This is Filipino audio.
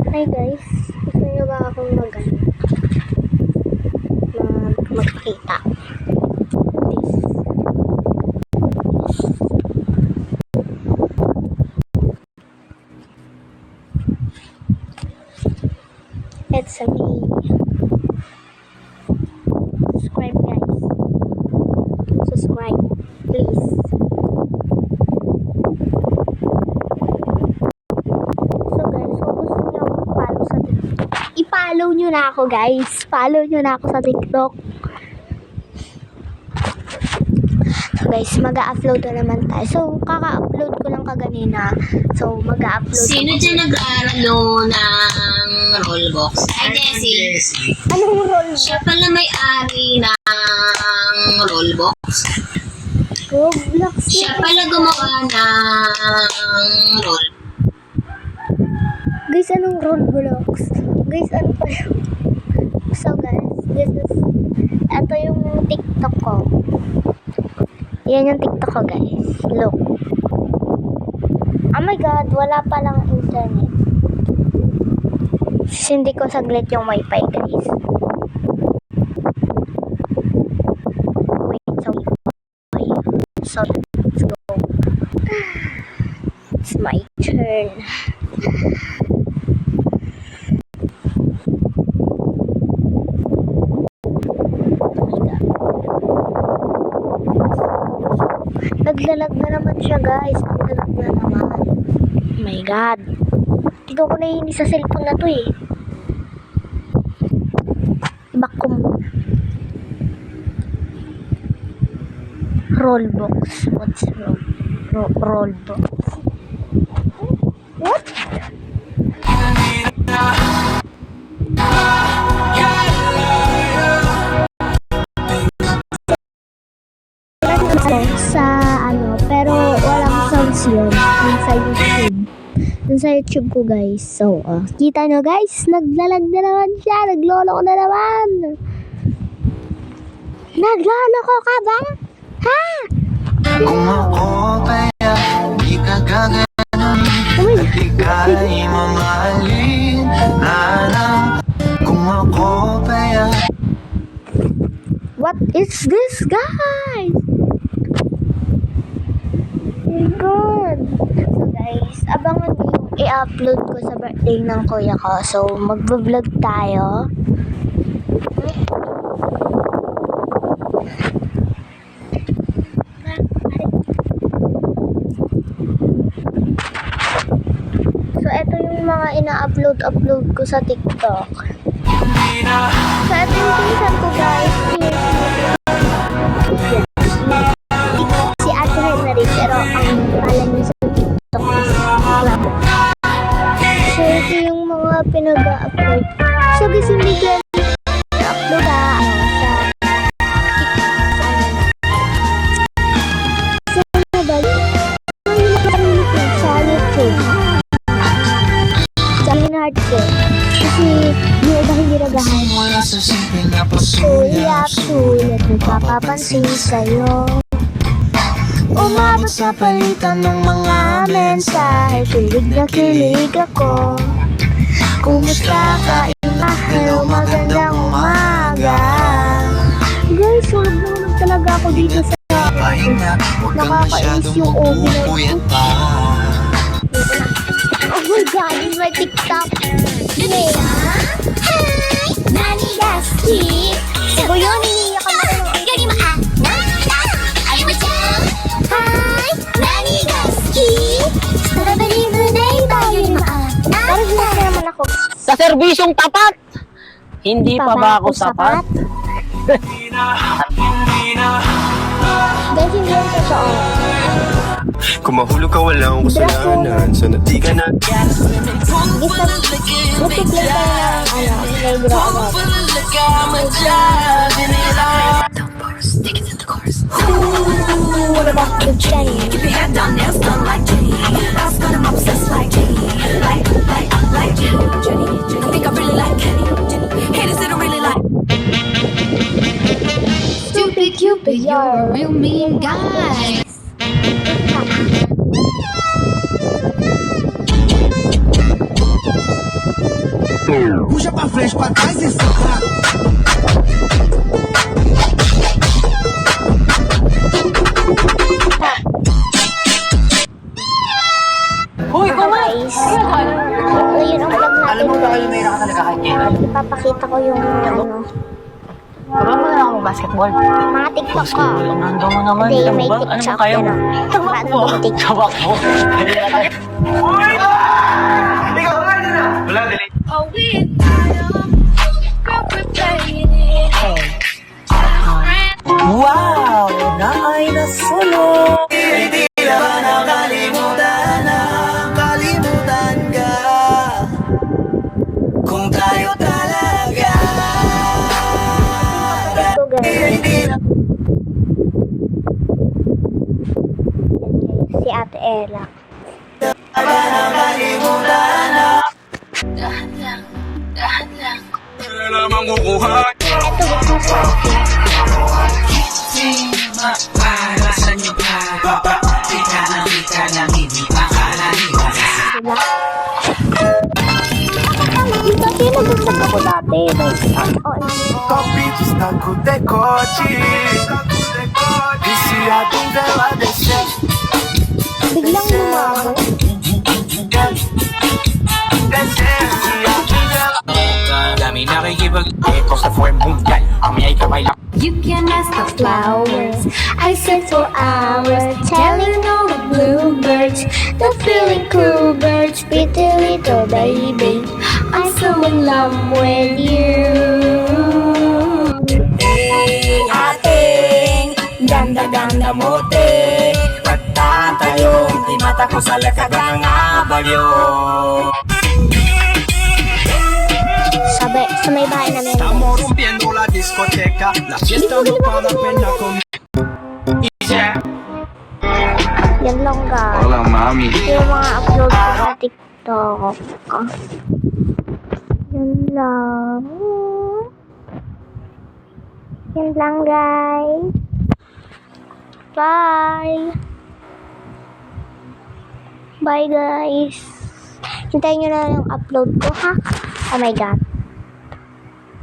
Hi guys, gusto niyo ba akong magpakita? This. It's a me. Subscribe guys. Subscribe, please. So guys, kung gusto niyo akong follow sa TikTok, i-follow niyo na ako guys. Follow niyo na ako sa TikTok. So guys, mag-upload na naman tayo. So, kaka-upload ko lang kaganina. So, mag-upload. Sino dyan nag-aaralo ng Rollbox? Ay, Jessie. Anong role? Siya pala may-ari ng Rollbox. Roblox. Siya pala gumawa ng roll. Guys, anong Roblox? Guys, ano pa yun? So guys, ito yung TikTok ko. Yan yung TikTok ko guys. Look. Oh my god, wala palang internet. Hindi ko saglit yung wifi guys. Wait, so let's go. It's my turn. Naglalag na naman siya guys. Naglalag na naman. Oh my god. Hindi ko naiinis sa cellphone na to eh. Back ko muna. Rollbox. What's Rollbox? What? Sa pero walang sounds yun sa YouTube. Sa YouTube ko guys. So, kita nyo guys, naglalag na naman siya. Naglolo ko na naman. Naglolo ko ka ba? Ha? Kung ako kaya di ka gaganon, di ka mamahalin na lang. Kung ako kaya. What is this guys? Oh my god. So guys, abangan nyo yung i-upload ko sa birthday ng kuya ko. So, magbablog tayo. So, ito yung mga ina-upload ko sa TikTok. So, ito yung pinsan ko guys. Si Ate Henry, pero ang alam niya sa TikTok is Club. So, ito yung mga pinag-upload. So, guys, hindi ko na-upload sa YouTube. Sa hinahard ko. Kasi, dahil ginagahan. Kuya, sulit mo papapansin sa'yo. Umabot sa palitan ng mga mensahe. Kilig na kilig ako. Kumusta ka, imahal? Magandang umaga. Guys, hulog na hulog talaga ako dito sa nakakainis yung oven. Oh my god, in my TikTok. Yeah. Hi! Nani Gaski! Sago yun, iniiyak ka na. Hi! Nani Gaski! Strawberry Brunei tayo ni parang hinak na naman ako. Sa serbisyong tapat, hindi pa ba ako sapat? Guys, hindi yung totoo. Kung mahulog ka walang kasalanan, sana di ka na. Nag-play tayo ng playground. Don't burst, take it to the chorus. What about the Jenny? Keep your head down, nails done like Jenny. That's gonna I'm obsessed like Jenny. Like Jenny. I think I really like Kenny. Haters they don't really like. Stupid Cupid, you're a real mean guy. Puxa pra frente, pra trás e soca. Hoy, Guys, yun ang vlog natin guys. ka talaga kahit kailan. Ipapakita ko yung ano, Baba mo na lang ako basketball. mga TikTok ko. Nando mo naman. Hindi, Ano may ba? Ano ba TikTok. kaya mo? Ano ba yung TikTok? Sabak mo. Wow! Na ay nasulong! Hindi na ba nakalimutan na kalimutan ka? Kung tayo talaga Ito guys. hindi na Si Ate Ella. ba nakalimutan na Ito guys na selfie. Diba? Dati nag-usap ako dati. Palpites na kutekote Viciado em vela descer Biglang lumabo. Descer, viciado em vela Dami nakikipag-echo sa form mundial Ang may kamay lang You can ask the Flowers, I search for hours, telling all the bluebirds, the feeling cool birds, pretty little baby. I'm so in love with you. ating ganda-ganda mo te Pagtatayong di mata ko sa lakad ng bagyo Sa may bahay namin. Estamos rompiendo la discoteca. La fiesta no para pena con. Yan lang guys. Hola mami Yung mga upload ko sa TikTok. Yan lang. Yan lang guys. Bye. Bye guys. Hintayin nyo na yung upload ko ha. Oh my god.